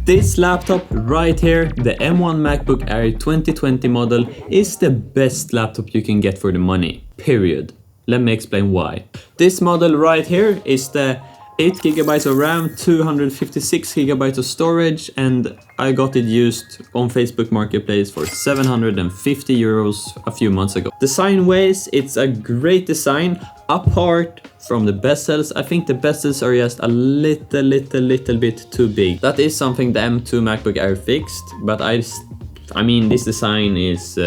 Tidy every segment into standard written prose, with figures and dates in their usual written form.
This laptop right here, the M1 MacBook Air 2020 model, is the best laptop you can get for the money, period. Let me explain why. This model right here is the 8GB of RAM, 256GB of storage, and I got it used on Facebook Marketplace for 750 euros a few months ago. Design-wise, it's a great design. Apart from the bezels, I think the bezels are just a little bit too big. That is something the M2 MacBook Air fixed, but I mean, this design is,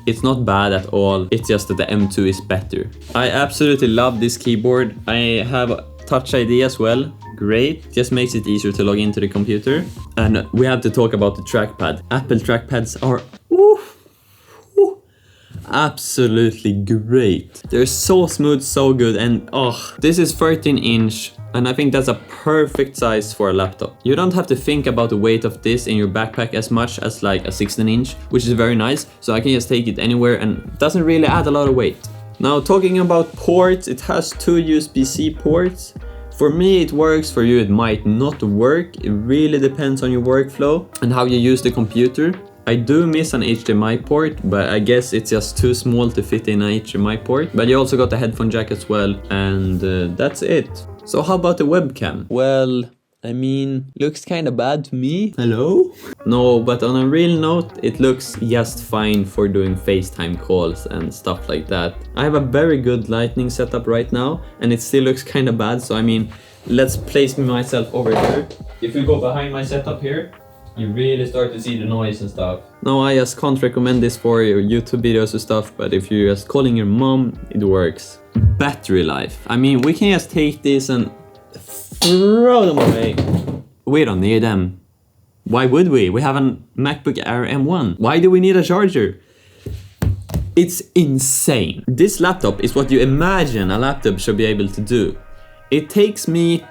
it's not bad at all. It's just that the M2 is better. I absolutely love this keyboard. I have Touch ID as well. Great. Just makes it easier to log into the computer. And we have to talk about the trackpad. Apple trackpads are absolutely great. They're so smooth, so good, and this is 13-inch, and I think that's a perfect size for a laptop. You don't have to think about the weight of this in your backpack as much as like a 16-inch, which is very nice, so I can just take it anywhere and doesn't really add a lot of weight. Now, talking about ports, it has 2 USB-C ports. For me it works, for you it might not work. It really depends on your workflow and how you use the computer. I do miss an HDMI port, but I guess it's just too small to fit in an HDMI port. But you also got the headphone jack as well, and that's it. So how about the webcam? Well, I mean, looks kinda bad to me. Hello? No, but on a real note, it looks just fine for doing FaceTime calls and stuff like that. I have a very good lighting setup right now, and it still looks kinda bad, so I mean, let's place myself over here. If we go behind my setup here, you really start to see the noise and stuff. No, I just can't recommend this for your YouTube videos and stuff, but if you're just calling your mom, it works. Battery life. I mean, we can just take this and throw them away. We don't need them. Why would we? We have a MacBook Air M1. Why do we need a charger? It's insane. This laptop is what you imagine a laptop should be able to do. It takes me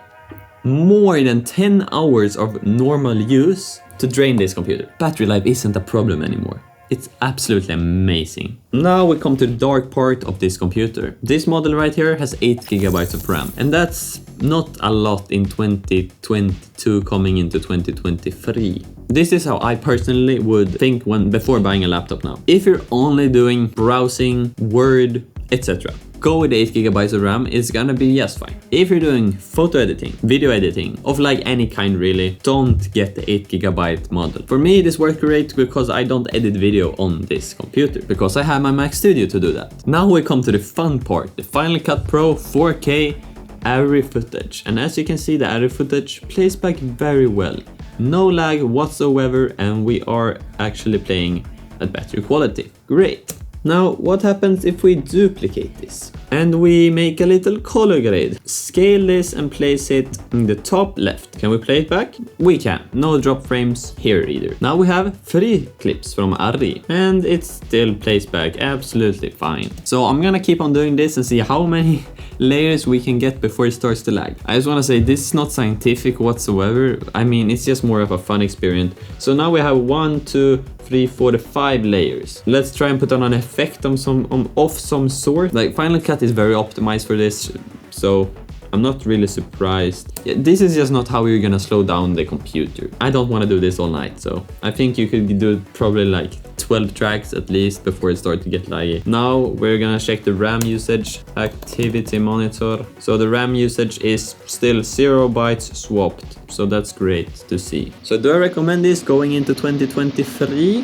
more than 10 hours of normal use to drain this computer. Battery life isn't a problem anymore. It's absolutely amazing. Now we come to the dark part of this computer. This model right here has 8GB of RAM, and that's not a lot in 2022 coming into 2023. This is how I personally would think before buying a laptop now. If you're only doing browsing, Word, etc., go with 8GB of RAM, it's gonna be just fine. If you're doing photo editing, video editing, of like any kind really, don't get the 8GB model. For me, this works great because I don't edit video on this computer, because I have my Mac Studio to do that. Now we come to the fun part, the Final Cut Pro 4K ARRI footage. And as you can see, the ARRI footage plays back very well. No lag whatsoever, and we are actually playing at better quality. Great. Now, what happens if we duplicate this? And we make a little color grade. Scale this and place it in the top left. Can we play it back? We can. No drop frames here either. Now we have 3 clips from ARRI, and it still plays back absolutely fine. So I'm gonna keep on doing this and see how many layers we can get before it starts to lag. I just want to say this is not scientific whatsoever. I mean, it's just more of a fun experiment. So now we have 1, 2, 3, 4, 5 layers. Let's try and put on an effect of some sort. Like Final Cut is very optimized for this, so I'm not really surprised. Yeah, this is just not how you're gonna slow down the computer. I don't want to do this all night, so I think you could do probably like 12 tracks at least before it starts to get laggy. Now we're gonna check the RAM usage, activity monitor. So the RAM usage is still 0 bytes swapped, so that's great to see. So do I recommend this going into 2023?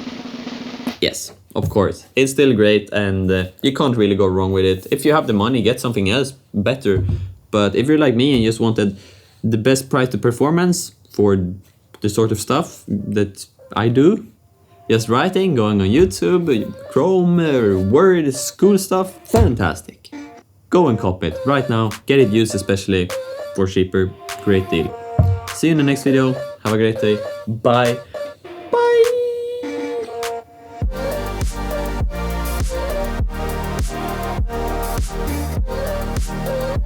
Yes, of course. It's still great, and you can't really go wrong with it. If you have the money, get something else better. But if you're like me and just wanted the best price to performance for the sort of stuff that I do, just writing, going on YouTube, Chrome, Word, school stuff, fantastic. Go and copy it right now. Get it used, especially for cheaper. Great deal. See you in the next video. Have a great day. Bye.